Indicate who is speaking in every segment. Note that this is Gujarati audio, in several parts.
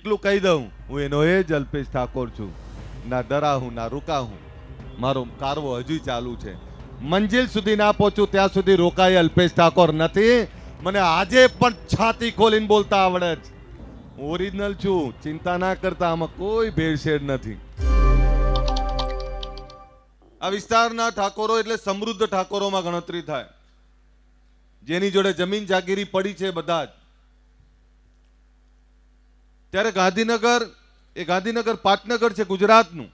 Speaker 1: એટલું કહી દઉં, હું એનો એ જ અલ્પેશ ઠાકોર છું. ના ડરા હું ના રૂકા હું. મારો કારવો હજુ ચાલુ છે. મંજિલ સુધી ના પહોંચું ત્યાં સુધી રોકાય અલ્પેશ ઠાકોર નથી. મને આજે પણ છાતી ખોલીને બોલતા આવડે છે. ઓરિજિનલ છું, ચિંતા ના કરતા, આમાં કોઈ ભેળસેળ નથી. આ વિસ્તારના ઠાકોરો એટલે સમૃદ્ધ ઠાકોરોમાં ગણતરી થાય. જેની જોડે જમીન જાગીરી પડી છે બધા જ. ત્યારે ગાંધીનગર પાટનગર છે ગુજરાતનું,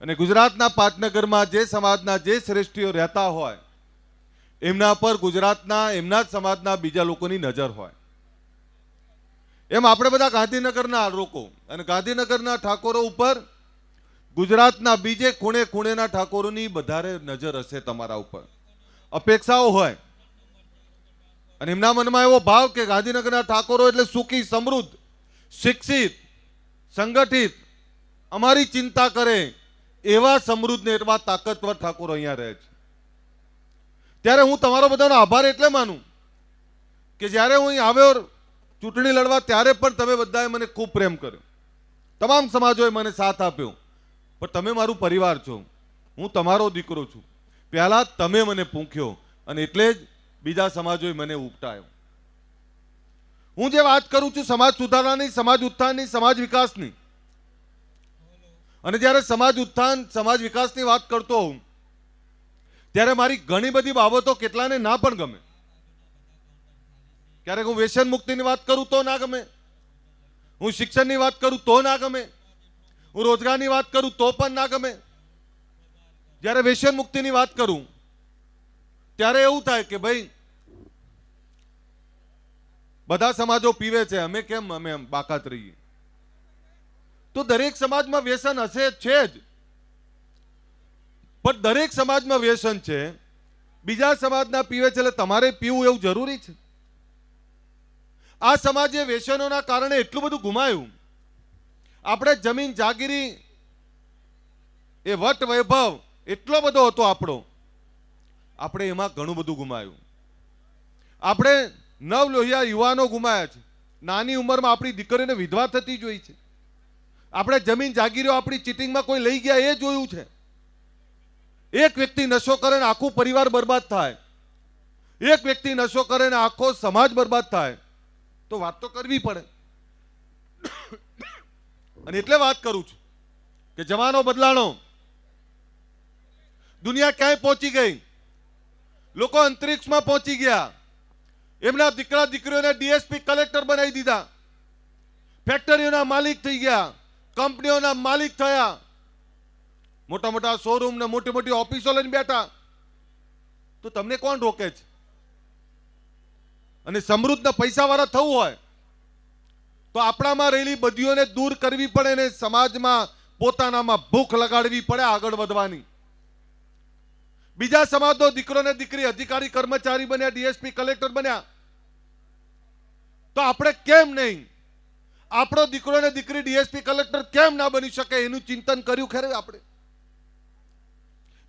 Speaker 1: અને ગુજરાતના પાટનગરમાં જે સમાજના જે શ્રેષ્ઠીઓ રહેતા હોય એમના પર ગુજરાતના એમના જ સમાજના બીજા લોકોની નજર હોય. એમ આપણે બધા ગાંધીનગરના લોકો અને ગાંધીનગરના ઠાકોરો ઉપર ગુજરાતના બીજે ખૂણે ખૂણેના ઠાકોરોની વધારે નજર હશે તમારા ઉપર, અપેક્ષાઓ હોય. અને એમના મનમાં એવો ભાવ કે ગાંધીનગરના ઠાકોરો એટલે સુખી, સમૃદ્ધ, શિક્ષિત, સંગઠિત, અમારી ચિંતા કરે એવા સમૃદ્ધ ને એવા તાકતવર ઠાકોરો અહીંયા રહે છે. ત્યારે હું તમારો બધાનો આભાર એટલે માનું કે જ્યારે હું અહીં આવ્યો ચૂંટણી લડવા ત્યારે પણ તમે બધાએ મને ખૂબ પ્રેમ કર્યો, તમામ સમાજોએ મને સાથ આપ્યો. પણ તમે મારું પરિવાર છો, હું તમારો દીકરો છું. પહેલા તમે મને પૂંખ્યો અને એટલે જ બીજા સમાજોએ મને ઉપટાયો. હું જે વાત કરું છું સમાજ સુધારણાની, સમાજ ઉત્થાનની, સમાજ વિકાસની, અને જ્યારે સમાજ ઉત્થાન, સમાજ વિકાસની વાત કરતો હોઉં ત્યારે મારી ઘણી બધી બાબતો કેટલાને ના પણ ગમે. ક્યારેક હું વ્યસન મુક્તિની વાત કરું તો ના ગમે, હું શિક્ષણની વાત કરું તો ના ગમે, હું રોજગારની વાત કરું તો પણ ના ગમે. જ્યારે વ્યસન મુક્તિની વાત કરું ત્યારે એવું થાય કે ભાઈ બધા સમાજો પીવે છે, અમે કેમ અમે બાકાત રહીએ? તો દરેક સમાજમાં વ્યસન હશે છે જ, પણ દરેક સમાજમાં વ્યસન છે, બીજા સમાજના પીવે છે એટલે તમારે પીવું એવું જરૂરી છે? આ સમાજે વ્યસનોના કારણે એટલું બધું ગુમાયું. આપણે જમીન જાગીરી, એ વટ વૈભવ એટલો બધો હતો આપણો, આપણે એમાં ઘણું બધું ગુમાયું. આપણે નવલોહિયા યુવાનો ગુમાયા છે. નાની ઉંમરમાં આપણી દીકરીઓને વિધવા થતી જોઈ છે. આપણે જમીન જાગીરીઓ આપણી ચીટિંગમાં કોઈ લઈ ગયા એ જોયું છે. એક વ્યક્તિ નશો કરે ને આખું પરિવાર બરબાદ થાય, એક વ્યક્તિ નશો કરે ને આખો સમાજ બરબાદ થાય, તો વાત તો કરવી પડે. અને એટલે વાત કરું છું કે જમાનો બદલાણો, દુનિયા ક્યાંય પહોંચી ગઈ, લોકો અંતરિક્ષમાં પહોંચી ગયા, એમના દીકરા દીકરીઓને ડીએસપી કલેક્ટર બનાવી દીધા, ફેક્ટરીઓના માલિક થઈ ગયા, કંપનીઓના માલિક થયા, મોટા મોટા શોરૂમ ને મોટી મોટી ઓફિસો લઈને બેઠા. તો તમને કોણ રોકે છે? અને સમૃદ્ધ ને પૈસાવાળા થવું હોય તો આપણામાં રહેલી બદીઓને દૂર કરવી પડે ને સમાજમાં પોતાનામાં ભૂખ લગાડવી પડે આગળ વધવાની. બીજા સમાજનો દીકરો ને દીકરી અધિકારી કર્મચારી બન્યા, ડીએસપી કલેક્ટર બન્યા, તો આપણે કેમ નહીં? આપણો દીકરો ને દીકરી ડીએસપી કલેક્ટર કેમ ના બની શકે એનું ચિંતન કર્યું ખરે આપણે?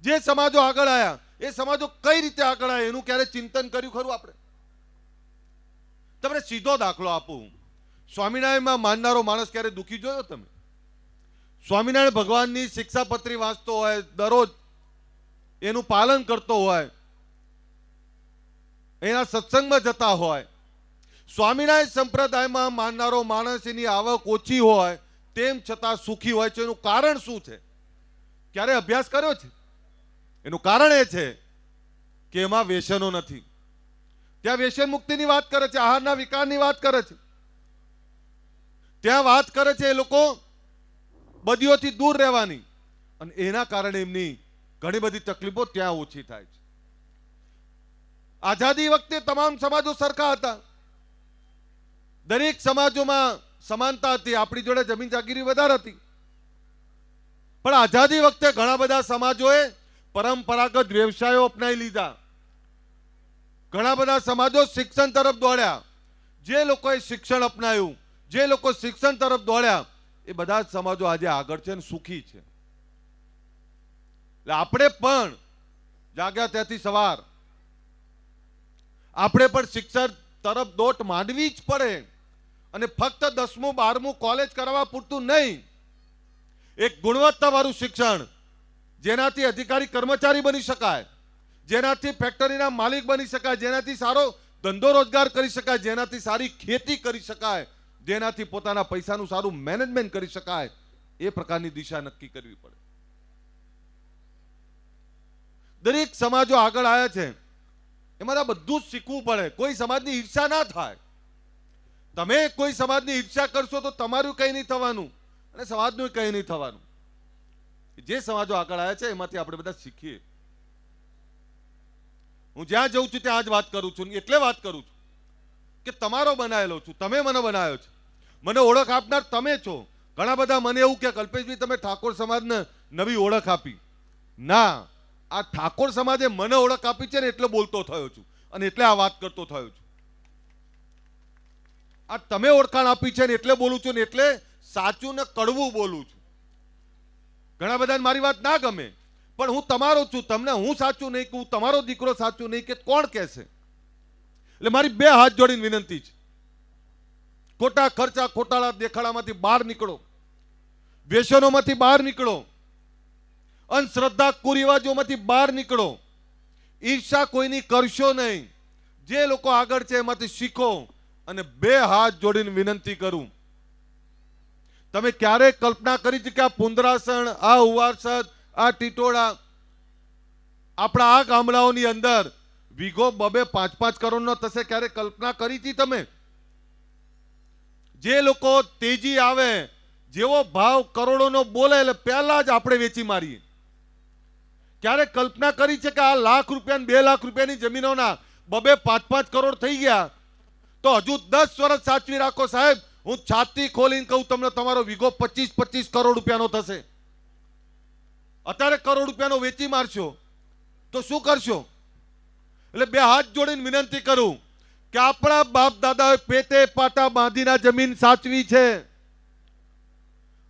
Speaker 1: જે સમાજો આગળ આવ્યા એ સમાજો કઈ રીતે આગળ આવ્યા એનું ક્યારે ચિંતન કર્યું ખરું આપણે? તમને સીધો દાખલો આપું. સ્વામિનારાયણમાં માનનારો માણસ ક્યારે દુઃખી જોયો તમે? સ્વામિનારાયણ ભગવાનની શિક્ષાપત્રી વાંચતો હોય, દરરોજ એનું પાલન કરતો હોય, એના સત્સંગમાં જતા હોય, સ્વામિનારાયણ સંપ્રદાયમાં માનનારો માણસ એની આવક ઓછી હોય તેમ છતાં સુખી હોય છે. એનું કારણ શું છે? ક્યારે અભ્યાસ કર્યો છે? એનું કારણ એ છે કે એમાં વ્યસનો નથી. ત્યાં વ્યસન મુક્તિની વાત કરે છે, આહારના વિકારની વાત કરે છે, ત્યાં વાત કરે છે એ લોકો બદીઓથી દૂર રહેવાની, અને એના કારણે એમની ઘણી બધી તકલીફો ત્યાં ઓછી થાય છે. આઝાદી વખતે તમામ સમાજો સરખા હતા, દરેક સમાજોમાં સમાનતા હતી, આપણી જોડે જમીન જાગીરી વધારે હતી. પણ આઝાદી વખતે ઘણા બધા સમાજોએ પરંપરાગત વ્યવસાયો અપનાવી લીધા, ઘણા બધા સમાજો શિક્ષણ તરફ દોડ્યા. જે લોકોએ શિક્ષણ અપનાવ્યું, જે લોકો શિક્ષણ તરફ દોડ્યા, એ બધા જ સમાજો આજે આગળ છે અને સુખી છે. એટલે આપણે પણ જાગ્યા ત્યાંથી સવાર આપણે પણ શિક્ષણ તરફ દોટ માંડવી જ પડે. અને ફક્ત 10મું 12મું કોલેજ કરવા પૂરતું નહીં, એક ગુણવત્તાવાળું શિક્ષણ જેનાથી અધિકારી કર્મચારી બની શકાય, જેનાથી ફેક્ટરીના માલિક બની શકાય, જેનાથી સારો ધંધો રોજગાર કરી શકાય, જેનાથી સારી ખેતી કરી શકાય, જેનાથી પોતાના પૈસાનું સારું મેનેજમેન્ટ કરી શકાય, એ પ્રકારની દિશા નક્કી કરવી પડે. દરેક સમાજો આગળ આવ્યા છે, એમાં બધું જ શીખવું પડે. કોઈ સમાજની ઈર્ષા ના થાય. તમે કોઈ સમાજની ઈર્ષા કરશો તો તમારું કંઈ નહીં થવાનું અને સમાજનું કંઈ નહીં થવાનું. જે સમાજો આગળ આવ્યા છે એમાંથી આપણે બધા શીખીએ. હું જ્યાં જઉં છું ત્યાં જ વાત કરું છું, એટલે વાત કરું છું કે તમારો બનાવેલો છું, તમે મને બનાવ્યો છે, મને ઓળખ આપનાર તમે છો. ઘણા બધા મને એવું કે કલ્પેશભાઈ તમે ઠાકોર સમાજને નવી ઓળખ આપી. ના, આ ઠાકોર સમાજે મને ઓળખ આપી છે ને એટલે બોલતો થયો છું અને એટલે આ વાત કરતો થયો છું. આ તમે ઓળખાણ આપી છે ને એટલે બોલું છું ને એટલે સાચું ને કડવું બોલું છું. ઘણા બધાને મારી વાત ના ગમે, પણ હું તમારો છું, તમને હું સાચું નહીં કહું, તમારો દીકરો સાચું નહીં કે કોણ કહેશે? એટલે મારી બે હાથ જોડીને વિનંતી છે, ખોટા ખર્ચા ખોટાળા દેખાડામાંથી બહાર નીકળો, વ્યસનોમાંથી બહાર નીકળો, અંધશ્રદ્ધા કુરિવાજોમાંથી બહાર નીકળો, ઈર્ષા કોઈની કરશો નહીં. જે લોકો આગળ છે એમાંથી શીખો. અને બે હાથ જોડીને વિનંતી કરું, તમે ક્યારેક કલ્પના કરી છે કે આ પુંદરાસણ, આ ઉવારસદ, આ ટીટોળા, આપણા આ ગામડાઓની અંદર વીઘો 2-5 કરોડનો થશે? ક્યારેક કલ્પના કરી હતી તમે? જે લોકો તેજી આવે, જેવો ભાવ કરોડોનો બોલે એટલે પહેલા જ આપણે વેચી મારીએ. ક્યારેક કલ્પના કરી છે કે આ લાખ રૂપિયા 2 લાખ રૂપિયાની જમીનોના 2-5 કરોડ થઈ ગયા તો હજુ 10 વર્ષ સાચવી રાખો સાહેબ. હું છાતી ખોલીને કહું તમને, તમારો વીઘો 25 કરોડ રૂપિયાનો થશે. અત્યારે કરોડ રૂપિયાનો વેચી મારશો તો શું કરશો? એટલે બે હાથ જોડીને વિનંતી કરું કે આપણા બાપ દાદાએ પેટે પાટા બાંધીને જમીન સાચવી છે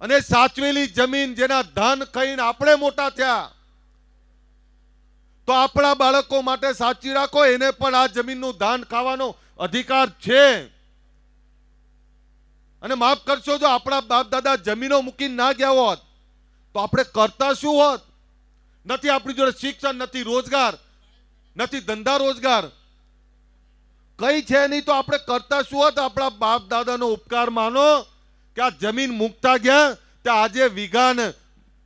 Speaker 1: અને સાચવેલી જમીન જેના ધન ખાઈને આપણે મોટા થયા, તો આપણા બાળકો માટે સાચવી રાખો. એને પણ આ જમીનનું ધાન ખાવાનો અધિકાર છે. અને માફ કરશો, જો આપણા બાપ દાદા જમીનો મૂકીને ના ગયા હોત તો આપણે કરતા શું હોત? નથી આપણી જોડે શિક્ષણ, નથી રોજગાર, નથી ધંધા રોજગાર, કઈ છે નહીં, તો આપણે કરતા શું હોત? આપણા બાપ દાદાનો ઉપકાર માનો કે આ જમીન મૂકતા ગયા ત્યાં આજે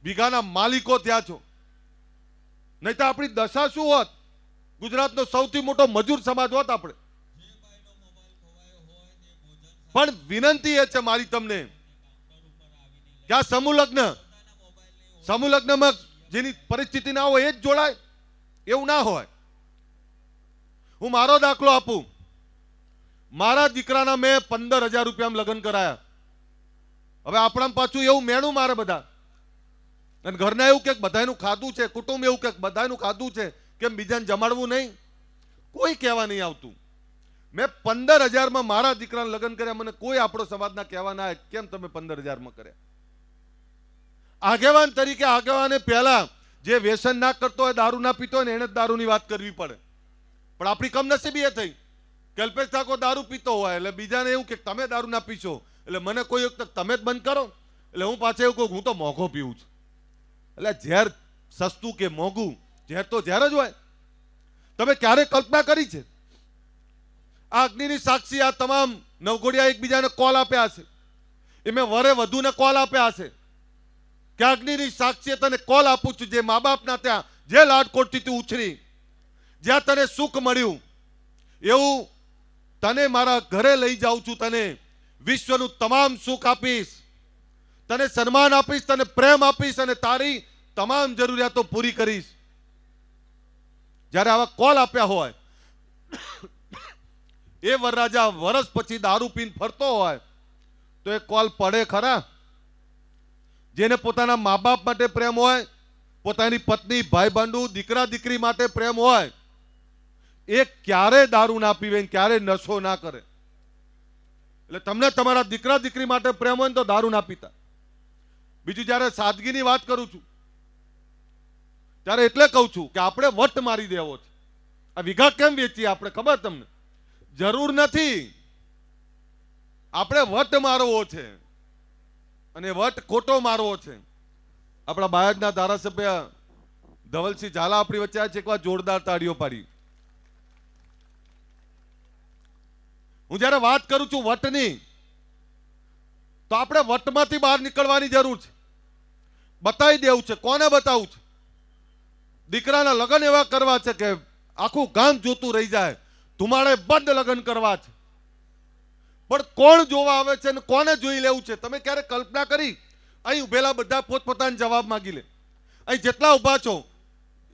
Speaker 1: વીઘાના માલિકો થયા છો. નહીં તો આપણી દશા શું હોત? ગુજરાતનો સૌથી મોટો મજૂર સમાજ હોત આપણે. પણ વિનંતી એ છે મારી તમને કે આ સમૂહ લગ્નમાં જેની પરિસ્થિતિ ના હોય એ જ જોડાય, એવું ના હોય. હું મારો દાખલો આપું. મારા દીકરાના મેં 15,000 રૂપિયામાં લગ્ન કરાયા. હવે આપણા પાછું એવું મેણું મારે બધા, અને ઘરના એવું કે બધાનું ખાધું છે, કુટુંબ એવું કે બધાનું ખાધું છે, કેમ બીજાને જમાડવું નહીં? કોઈ કહેવા નહીં આવતું. મેં 15,000માં મારા દીકરાને લગ્ન કર્યા. મને કોઈ આપણો સમાજના કહેવા ના આવે કેમ તમે 15,000માં કર્યા. આગેવાન તરીકે આગેવાને પહેલા જે વ્યસન ના કરતો હોય, દારૂ ના પીતો હોય ને, એને જ દારૂની વાત કરવી પડે. પણ આપણી કમનસીબી એ થઈ કે અલ્પેશ ઠાકોર દારૂ પીતો હોય એટલે બીજાને એવું કે તમે દારૂ ના પીશો, એટલે મને કોઈ વખત તમે જ બંધ કરો, એટલે હું પાછળ એવું કહું હું તો મોઘો પીવું છું. એટલે ઝેર સસ્તું કે મોંઘું, ઝેર તો ઝેર જ હોય. તમે ક્યારે કલ્પના કરી છે? આ અગ્નિની સાક્ષી આ તમામ નવઘોડિયા એકબીજાને કોલ આપ્યા છે, એ મેં વરે વધુને કોલ આપ્યા છે કે અગ્નિની સાક્ષી તને કોલ આપું છું. જે મા બાપના ત્યાં જે લાડકોટથી તું ઉછરી, જ્યાં તને સુખ મળ્યું, એવું તને મારા ઘરે લઈ જાઉં છું. તને વિશ્વનું તમામ સુખ આપીશ, તને સન્માન આપીશ, તને પ્રેમ આપીશ અને તારી તમામ જરૂરિયાતો પૂરી કરીશ. જ્યારે આવા કોલ આપ્યા હોય, એ વરરાજા વર્ષ પછી દારૂ પીને ફરતો હોય તો એ કોલ પડે ખરા? જેને પોતાના મા બાપ માટે પ્રેમ હોય, પોતાની પત્ની, ભાઈ બંધુ, દીકરા દીકરી માટે પ્રેમ હોય, એ ક્યારે દારૂ ના પીવે, ક્યારે નશો ના કરે. એટલે તમને તમારા દીકરા દીકરી માટે પ્રેમ હોય ને તો દારૂ ના પીતા. બીજું, જ્યારે સાદગીની વાત કરું છું ત્યારે એટલે કહું છું કે આપણે વટ મારી દેવો છે. આ વીઘા કેમ વેચીએ આપણે? ખબર તમને? જરૂર નથી. આપણે વટ મારવો છે અને વટ ખોટો મારવો છે. આપણા બાયડના ધારાસભ્ય ધવલસિંહ ઝાલા આપણી વચ્ચે આ છે, એકવાર જોરદાર તાળીઓ પાડી. હું જ્યારે વાત કરું છું વટની, તો આપણે વટમાંથી બહાર નીકળવાની જરૂર છે. બતાવી દેવું છે. કોને બતાવવું છે? દીકરાના લગ્ન એવા કરવા છે કે આખું ગામ જોતું રહી જાય. ધુમાડે બંધ લગ્ન કરવા છે. પણ કોણ જોવા આવે છે અને કોને જોઈ લેવું છે? તમે ક્યારે કલ્પના કરી? અહીં ઉભેલા બધા પોતપોતાનો જવાબ માંગી લે. અહીં જેટલા ઉભા છો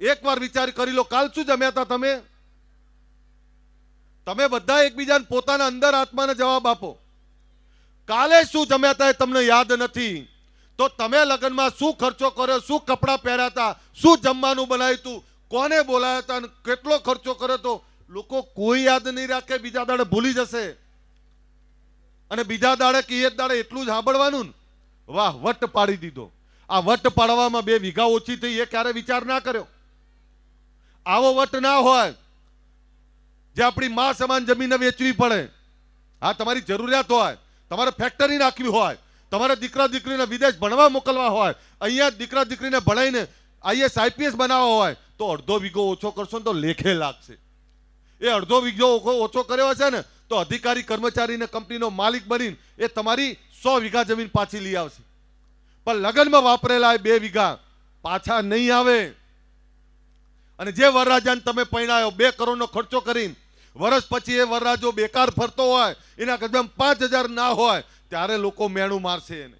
Speaker 1: એકવાર વિચાર કરી લો, કાલ શું જમ્યા હતા તમે? તમે બધા એકબીજાને પોતાના અંદર આત્માને જવાબ આપો. કાલે શું જમ્યા હતા એ તમને યાદ નથી, તો તમે લગ્નમાં શું ખર્ચો કર્યો, શું કપડાં પહેર્યા હતા, શું જમવાનું બનાવ્યું હતું, કોને બોલાયા હતા અને કેટલો ખર્ચો કર્યો હતો, લોકો કોઈ યાદ નહીં રાખે. બીજા દાડે ભૂલી જશે અને બીજા દાડે કે એક દાડે એટલું જ સાંભળવાનું ને, વાહ વટ પાડી દીધો. આ વટ પાડવામાં 2 વીઘા ઓછી થઈ એ ક્યારે વિચાર ના કર્યો? આવો વટ ના હોય જે આપણી માં સમાન જમીન વેચવી પડે. હા, તમારી જરૂરિયાત હોય, તમારે ફેક્ટરી નાખવી હોય, તમારે દીકરા દીકરીને વિદેશ ભણવા મોકલવા હોય, અહીંયા દીકરા દીકરીને ભણાઈને IAS IPS બનાવવા હોય, તો અડધો વીઘો ઓછો કરશો ને તો લેખે લાગશે. એ અડધો વીઘો ઓછો કર્યો હશે ને તો અધિકારી કર્મચારીને કંપનીનો માલિક બનીને એ તમારી 100 વીઘા જમીન પાછી લઈ આવશે. પણ લગ્નમાં વાપરેલા 2 વીઘા પાછા નહીં આવે. અને જે વરરાજાને તમે પૈણાયો 2 કરોડનો ખર્ચો કરીને, વર્ષ પછી એ વરરાજો બેકાર ફરતો હોય, એના કદમ 5000 ના હોય, ત્યારે લોકો મેણું મારશે એને.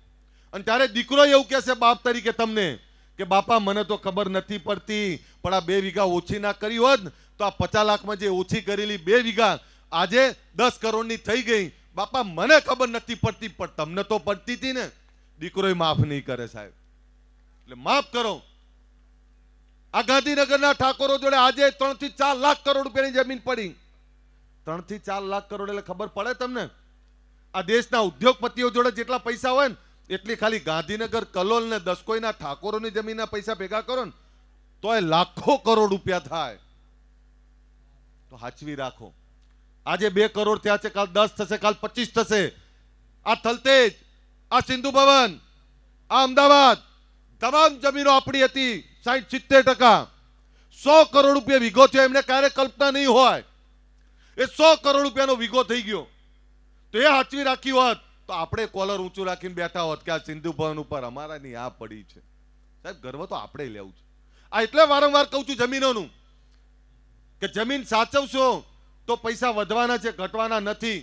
Speaker 1: અને ત્યારે દીકરો એવું કહેશે બાપ તરીકે તમને કે બાપા મને તો ખબર નથી પડતી, પણ આ 2 વીઘા ઓછી ના કરી હોત ને તો આ 50 લાખમાં જે ઓછી કરેલી 2 વીઘા આજે 10 કરોડની થઈ ગઈ. બાપા મને ખબર નથી પડતી, પણ તમને તો પડતી હતી ને. દીકરો માફ નહીં કરે સાહેબ, એટલે માફ કરો. આ ગાંધીનગરના ઠાકોરો જોડે આજે 3 થી 4 લાખ કરોડ રૂપિયાની જમીન પડી. 3 થી 4 લાખ કરોડ એટલે ખબર પડે તમને? આ દેશના ઉદ્યોગપતિઓ જોડે જેટલા પૈસા હોય ને એટલી ખાલી ગાંધીનગર, કલોલ ને દસકોઈના ઠાકોરોની જમીનના પૈસા ભેગા કરો ને તો એ લાખો કરોડ રૂપિયા થાય. તો હાચવી રાખો. આજે 2 કરોડ થયા છે, કાલ 10 થશે, કાલ 25 થશે. આ થલતેજ, આ સિંધુ ભવન, આ અમદાવાદ, તમામ જમીનો આપણી હતી 60-70%. 100 કરોડ રૂપિયા વીઘો થયો, એમને ક્યારે કલ્પના નહીં હોય. એ 100 કરોડ રૂપિયાનો વીઘો થઈ ગયો. તો એ હાચવી રાખી હોત તો આપણે કોલર ઊંચું રાખીને બેઠા હોત કે આ સિંધુ ભવન ઉપર અમારાની આ પડી છે. સાહેબ, ગર્વ તો આપણે લેવું છે. આ એટલે વારંવાર કહું છું જમીનોનું કે જમીન સાચવશો તો પૈસા વધવાના છે, ઘટવાના નથી.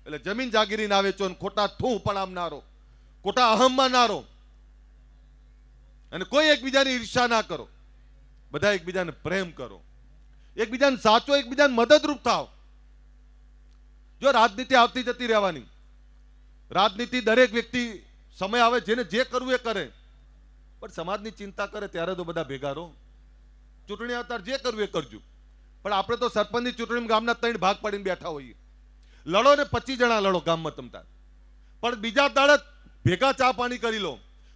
Speaker 1: એટલે જમીન જાગીરી ના વેચો, ખોટા થૂ પણ આમનારો, ખોટા અહમમાં ના રહો અને કોઈ એકબીજાની ઈર્ષા ના કરો. બધા એકબીજાને પ્રેમ કરો, એકબીજાને સાચો, એકબીજાને મદદરૂપ થાવ. જો રાજનીતિ આવતી જતી રહેવાની, રાજનીતિ દરેક વ્યક્તિ સમય આવે જેને જે કરવું એ કરે, પણ સમાજની ચિંતા કરે ત્યારે તો બધા ભેગા રહો. ચૂંટણી આવતા જે કરવું એ કરજો. પણ આપણે તો સરપંચની ચૂંટણીમાં ગામના 3 ભાગ પાડીને બેઠા હોઈએ. લડો ને 25 જણા લડો ગામમાં તમતા, પણ બીજા દાડે ભેગા ચા પાણી કરી લો.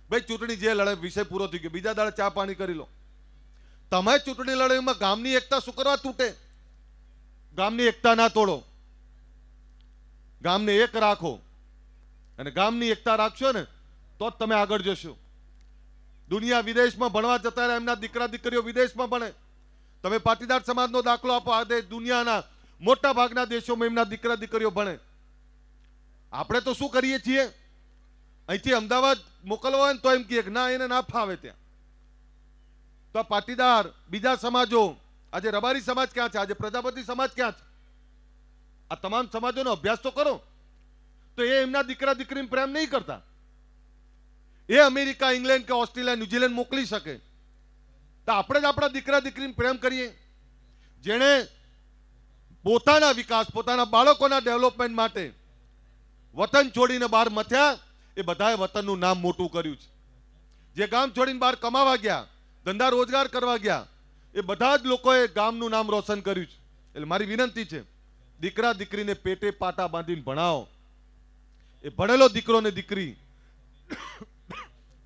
Speaker 1: ભાઈ ચૂંટણી જે લડે વિષય પૂરો થઈ ગયો, બીજા દાડે ચા પાણી કરી લો. તમે ચૂંટણી લડવામાં ગામની એકતા શું કરવા તૂટે? ગામની એકતા ના તોડો, ગામને એક રાખો. અને ગામની એકતા રાખશો ને તો જ તમે આગળ જશો. દુનિયા વિદેશમાં ભણવા જતા રહે, એમના દીકરા દીકરીઓ વિદેશમાં ભણે. તમે પાટીદાર સમાજનો દાખલો આપો, આ દુનિયાના મોટા ભાગના દેશોમાં એમના દીકરા દીકરીઓ ભણે. આપણે તો શું કરીએ છીએ? અહીંથી અમદાવાદ મોકલવા હોય ને તો એમ કહે ના, એને ના ફાવે ત્યાં. તો પાટીદાર, બીજા સમાજો, આજે રબારી સમાજ ક્યાં છે, આજે પ્રજાપતિ સમાજ ક્યાં છે? આ તમામ સમાજોનો અભ્યાસ તો કરો. તો એ એમના દીકરા દીકરીને પ્રેમ નહીં કરતા. એ અમેરિકા, ઇંગ્લેન્ડ કે ઓસ્ટ્રેલિયા, ન્યુઝીલેન્ડ મોકલી શકે. તો આપણે જ આપણા દીકરા દીકરીને પ્રેમ કરીએ. જેણે પોતાના વિકાસ, પોતાના બાળકોના ડેવલપમેન્ટ માટે વતન છોડીને બહાર મથ્યા, એ બધાએ વતનનું નામ મોટું કર્યું છે. જે ગામ છોડીને બહાર કમાવા ગયા, ધંધા રોજગાર કરવા ગયા, એ બધા જ લોકોએ ગામનું નામ રોશન કર્યું છે. એટલે મારી વિનંતી છે, દીકરા દીકરીને પેટે પાટા બાંધીને ભણાવો. એ ભણેલો દીકરો ને દીકરી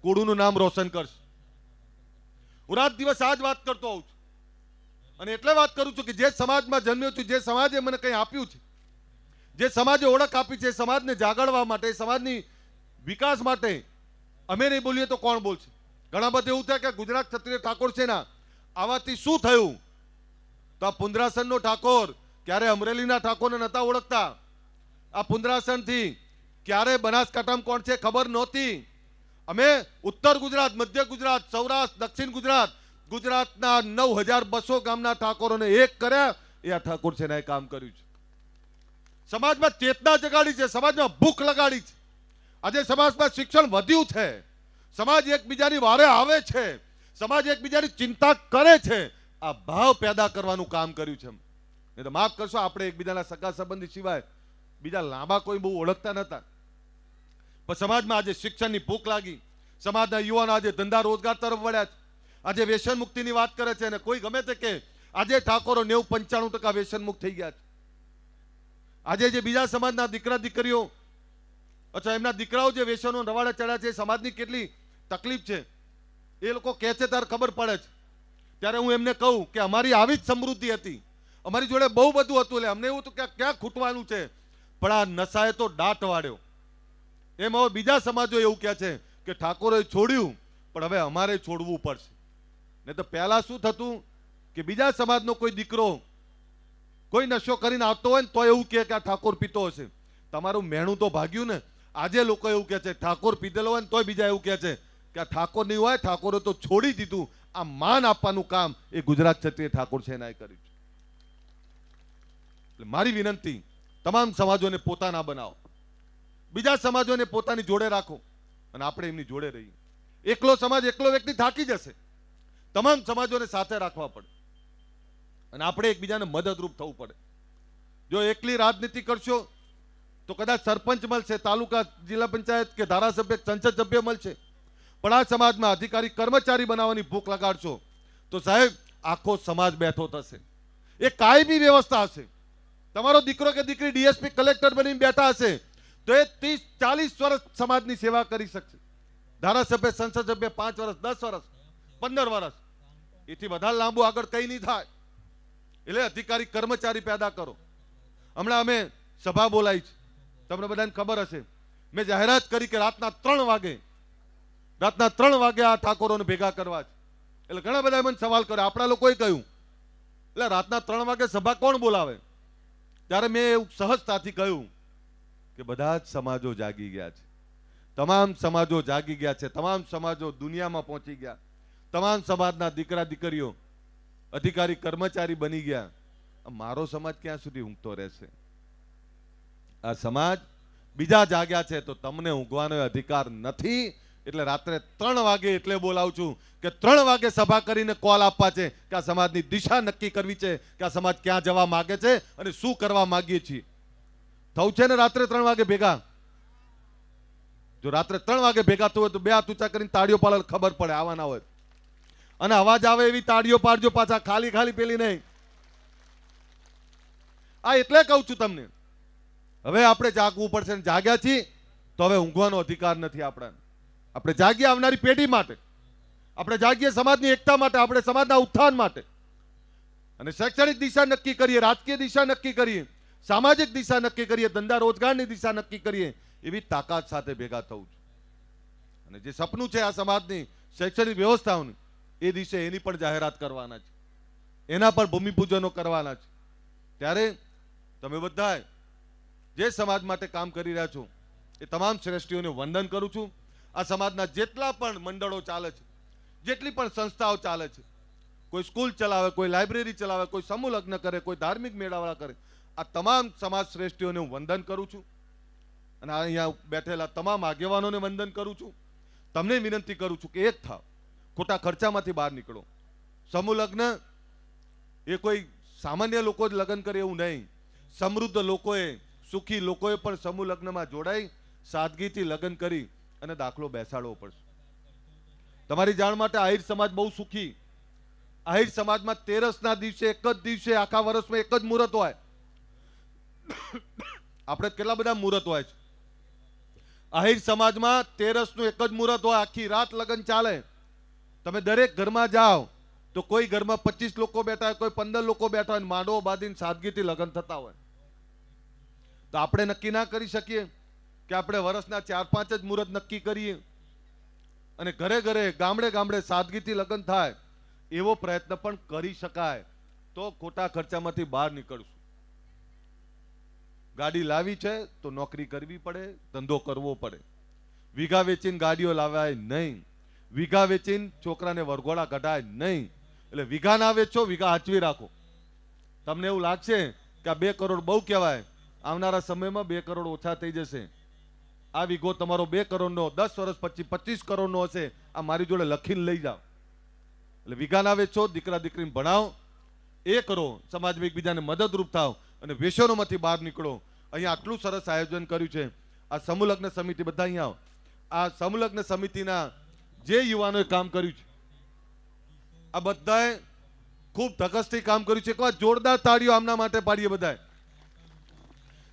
Speaker 1: કોડુનું નામ રોશન કરશે. હું રાત દિવસ આ જ વાત કરતો હોઉં છું અને એટલે વાત કરું છું કે જે સમાજમાં જન્મ્યો છું, જે સમાજે મને કંઈ આપ્યું છે, જે સમાજે ઓળખ આપી છે, સમાજને જાગડવા માટે, સમાજની વિકાસ માટે અમે નહીં બોલીએ તો કોણ બોલશે? ઘણા બધા એવું થાય કે ગુજરાત ક્ષત્રિય ઠાકોર છે ના, આવાથી શું થયું? તો આ પુંદરાસનનો ઠાકોર ક્યારે અમરેલીના ઠાકોરને નતા ઓળખતા. આ પુંદરાસનથી ક્યારે બનાસકાંઠામાં કોણ છે ખબર નહોતી. અમે ઉત્તર ગુજરાત, મધ્ય ગુજરાત, સૌરાષ્ટ્ર, દક્ષિણ ગુજરાત, ગુજરાતના 9200 ગામના ઠાકોરોને એક કર્યા. એ આ ઠાકોર છે ને એ કામ કર્યું છે. સમાજમાં ચેતના જગાડી છે, સમાજમાં ભૂખ લગાડી છે. આજે સમાજમાં શિક્ષણ વધ્યું છે, સમાજ એકબીજાની વારે આવે છે, સમાજ એકબીજાની ચિંતા કરે છે. આ ભાવ પેદા કરવાનું કામ કર્યું છે. નહીં તો માફ કરશો, આપણે એકબીજાના સગા સંબંધી સિવાય બીજા લાંબા કોઈ બહુ ઓળખતા નતા. પણ સમાજમાં આજે શિક્ષણની ભૂખ લાગી, સમાજના યુવાનો આજે ધંધા રોજગાર તરફ વળ્યા છે. આજે વ્યસન મુક્તિની વાત કરે છે અને કોઈ ગમે તે કે આજે ઠાકોરો 90-95% વ્યસન મુક્ત થઈ ગયા છે. આજે જે બીજા સમાજના દીકરા દીકરીઓ અથવા એમના દીકરાઓ જે વ્યસનો રવાડે ચડ્યા છે, સમાજની કેટલી તકલીફ છે એ લોકો કહે છે ત્યારે ખબર પડે છે. ત્યારે હું એમને કહું કે અમારી આવી જ સમૃદ્ધિ હતી, અમારી જોડે બહુ બધું હતું, એટલે અમને એવું હતું કે ક્યાં ખૂટવાનું છે, પણ આ નશાએ તો દાટ વાળ્યો. એમ હવે બીજા સમાજો એવું કહે છે કે ઠાકોરોએ છોડ્યું પણ હવે અમારે છોડવું પડશે. નહીં તો પહેલા શું થતું કે બીજા સમાજનો કોઈ દીકરો કોઈ નશો કરીને આવતો હોય ને તો એવું કહે કે આ ઠાકોર પીતો હશે. તમારું મેણું તો ભાગ્યું ને. આજે લોકો એવું કહે છે ઠાકોર પીધેલો હોય ને તોય બીજા એવું કહે છે કે આ ઠાકોર નહીં હોય, ઠાકોરે તો છોડી દીધું. આ માન આપવાનું કામ એ ગુજરાત ક્ષત્રિય ઠાકોર છે એના કર્યું છે. એટલે મારી વિનંતી, તમામ સમાજોને પોતાના બનાવો, બીજા સમાજોને પોતાની જોડે રાખો અને આપણે એમની જોડે રહીએ. એકલો સમાજ, એકલો વ્યક્તિ થાકી જશે. તમામ સમાજોને સાથે રાખવા પડે અને આપણે એકબીજાને મદદરૂપ થવું પડે. જો એકલી રાજનીતિ કરશો તો કદાચ સરપંચ મળશે, તાલુકા જિલ્લા પંચાયત કે ધારાસભ્ય, સંસદ સભ્ય મળશે, પણ આ સમાજમાં અધિકારી કર્મચારી બનાવવાની ભૂખ લગાડશો તો સાહેબ આખો સમાજ બેઠો થશે. એ કાયમી વ્યવસ્થા હશે. તમારો દીકરો કે દીકરી ડીએસપી કલેક્ટર બનીને બેઠા હશે તો એ 30-40 વર્ષ સમાજની સેવા કરી શકશે. ધારાસભ્ય, સંસદ સભ્ય 5 વર્ષ, 10 વર્ષ, 15 વર્ષ, એથી વધારે લાંબુ આગળ કઈ નહીં થાય. એટલે અધિકારી કર્મચારી પેદા કરો. હમણાં અમે સભા બોલાવી છે, તમને બધાને ખબર હશે. મેં જાહેરાત કરી કે રાતના 3 વાગે આ ઠાકોરોને ભેગા કરવા છે. એટલે ઘણા બધા મને સવાલ કર્યો, આપણા લોકોએ કહ્યું એટલે રાતના 3 વાગે સભા કોણ બોલાવે? ત્યારે મેં એવું સહજતાથી કહ્યું કે બધા જ સમાજો જાગી ગયા છે, તમામ સમાજો જાગી ગયા છે, તમામ સમાજો દુનિયામાં પહોંચી ગયા, તમામ સમાજના દીકરા દીકરીઓ અધિકારી કર્મચારી બની ગયા. મારો સમાજ ક્યાં સુધી ઊંઘતો રહેશે? આ સમાજ બીજા જાગ્યા છે તો તમને ઊંઘવાનો અધિકાર નથી. એટલે રાત્રે 3 વાગે એટલે બોલાવું છું કે 3 વાગે સભા કરીને કોલ આપવા છે કે આ સમાજની દિશા નક્કી કરવી છે કે આ સમાજ ક્યાં જવા માંગે છે અને શું કરવા માંગીએ છીએ. થવું છે ને રાત્રે 3 વાગે ભેગા? જો રાત્રે 3 વાગે ભેગા થવું હોય તો 2 હાથ ઊંચા કરીને તાળીઓ પાડો, ખબર પડે આવવાના હોય. અને અવાજ આવે એવી તાળીઓ પાડજો, પાછા ખાલી ખાલી પેલી નહીં. આ એટલે કહું છું તમને, હવે આપણે જાગવું પડશે. જાગ્યા છીએ તો હવે ઊંઘવાનો અધિકાર નથી આપણને. આપણે જાગીએ આવનારી પેઢી માટે, આપણે જાગીએ સમાજની એકતા માટે, આપણે સમાજના ઉત્થાન માટે. અને શૈક્ષણિક દિશા નક્કી કરીએ, રાજકીય દિશા નક્કી કરીએ, સામાજિક દિશા નક્કી કરીએ, ધંધા રોજગારની દિશા નક્કી કરીએ. એવી તાકાત સાથે ભેગા થવું છે. અને જે સપનું છે આ સમાજની શૈક્ષણિક વ્યવસ્થાઓની, એ દિશે એની પણ જાહેરાત કરવાના છે, એના પર ભૂમિપૂજનો કરવાના છે. ત્યારે તમે બધા જે સમાજ માટે કામ કરી રહ્યા છો એ તમામ શ્રેષ્ઠીઓને વંદન કરું છું. આ સમાજના જેટલા પણ મંડળો ચાલે છે, જેટલી પણ સંસ્થાઓ ચાલે છે, કોઈ સ્કૂલ ચલાવે, કોઈ લાઇબ્રેરી ચલાવે, કોઈ સમૂહ લગ્ન કરે, કોઈ ધાર્મિક મેળાવડા કરે, આ તમામ સમાજ શ્રેષ્ઠીઓને હું વંદન કરું છું. અને અહીંયા બેઠેલા તમામ આગેવાનોને વંદન કરું છું. તમને વિનંતી કરું છું કે એક થાવ, ખોટા ખર્ચામાંથી બહાર નીકળો. સમૂહ લગ્ન એ કોઈ સામાન્ય લોકો જ લગ્ન કરે એવું નહીં. સમૃદ્ધ લોકોએ, સુખી લોકોએ પણ સમૂહ લગ્નમાં જોડાઈ સાદગીથી લગ્ન કરી અને દાખલો બેસાડવો પડશે. તમારી જાણ માટે આહિર સમાજ બહુ સુખી. આહિર સમાજમાં 13ના દિવસે, એક જ દિવસે, આખા વર્ષમાં એક જ મુહૂર્ત હોય. આપણે કેટલા બધા મુહૂર્ત હોય છે. આહિર સમાજમાં 13નું એક જ મુહૂર્ત હોય, આખી રાત લગ્ન ચાલે. તમે દરેક ઘરમાં જાઓ તો કોઈ ઘરમાં 25 લોકો બેઠા હોય, કોઈ 15 લોકો બેઠા હોય, માંડવો બાંધીને સાદગીથી લગ્ન થતા હોય. તો આપણે નક્કી ના કરી શકીએ કે આપણે વર્ષના 4-5 જ મુહૂર્ત નક્કી કરીએ અને ઘરે ઘરે ગામડે ગામડે સાદગીથી લગ્ન થાય એવો પ્રયત્ન પણ કરી શકાય તો ખોટા ખર્ચામાંથી બહાર નીકળશું. ગાડી લાવી છે તો નોકરી કરવી પડે, ધંધો કરવો પડે. વીઘા વેચીને ગાડીઓ લાવાય નહીં, વીઘા વેચીને છોકરાને વરઘોડા કઢાય નહીં. એટલે વીઘા ના વેચો, વીઘા હાચવી રાખો. તમને એવું લાગશે કે આ 2 કરોડ બહુ કહેવાય, આવનારા સમયમાં 2 કરોડ ઓછા થઈ જશે. આ વીઘો તમારો 2 કરોડનો 10 વર્ષ પછી 25 કરોડનો હશે. આ મારી જોડે લખીને લઈ જાઓ. એટલે વીઘા ના વેચો, દીકરા દીકરીને ભણાવો, એ કરો, સમાજમાં એકબીજાને મદદરૂપ થાવ અને વ્યસનોમાંથી બહાર નીકળો. અહીંયા આટલું સરસ આયોજન કર્યું છે. આ સમૂહ લગ્ન સમિતિ, બધા અહીંયા આવો. આ સમૂહ લગ્ન સમિતિના જે યુવાનોએ કામ કર્યું છે, આ બધાએ ખૂબ ધગસથી કામ કર્યું છે. એક વાર જોરદાર તાળીઓ આમના માટે પાડીએ બધાએ.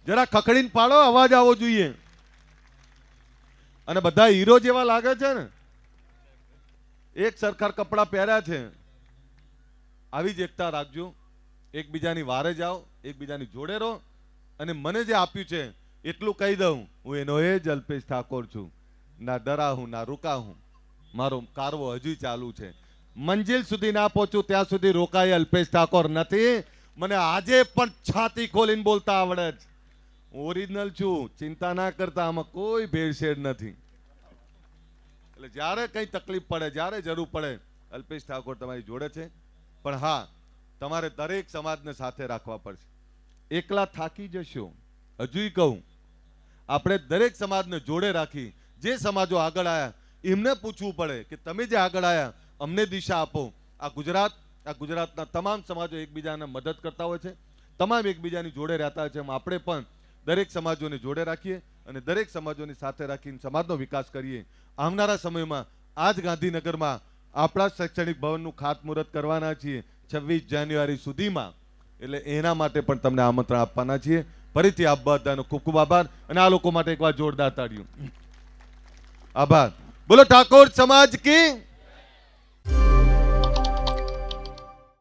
Speaker 1: જરા ખખડીને પાડો, અવાજ આવવો જોઈએ. અને બધા હીરો જેવા લાગે છે ને, એક સરખા કપડા પહેર્યા છે. આવી જ એકતા રાખજો, એકબીજાની વારે જાઓ, એકબીજાની જોડે રહો. અને મને જે આપ્યું છે એટલું કહી દઉં, હું એનો એ જ અલ્પેશ ઠાકોર છું. ના ડરા હું ના રૂકા હું, મારો કારવો હજુ ચાલુ છે. મંજિલ સુધી ના પહોંચું ત્યાં સુધી રોકાય અલ્પેશ ઠાકોર નથી. મને આજે પણ છાતી ખોલીને બોલતા આવડે છે. હું ઓરિજિનલ છું, ચિંતા ના કરતા, આમાં કોઈ ભેળસેળ નથી. એટલે જ્યારે કંઈ તકલીફ પડે, જ્યારે જરૂર પડે, અલ્પેશ ઠાકોર તમારી જોડે છે. પણ હા, તમારે દરેક સમાજને સાથે રાખવા પડશે. એકલા થાકી જશો. હજુય કહું, આપણે દરેક સમાજને જોડે રાખી, જે સમાજો આગળ આવ્યા એમને પૂછવું પડે કે તમે જે આગળ આવ્યા અમને દિશા આપો. આ ગુજરાતના તમામ સમાજો એકબીજાને મદદ કરતા હોય છે, તમામ એકબીજાની જોડે રહેતા હોય છે. આપણે પણ દરેક સમાજોને જોડે રાખીએ અને દરેક સમાજોની સાથે રાખીને સમાજનો વિકાસ કરીએ. આવનારા સમયમાં આજ ગાંધીનગરમાં આપણા શૈક્ષણિક ભવનનું ખાતમુહૂર્ત કરવાના છીએ 26 જાન્યુઆરી સુધીમાં. એટલે એના માટે પણ તમને આમંત્રણ આપવાના છીએ. ફરીથી આપ બધાનો ખૂબ ખૂબ આભાર. અને આ લોકો માટે એકવાર જોરદાર તાળીઓ. આભાર. બોલો ઠાકોર સમાજ કી.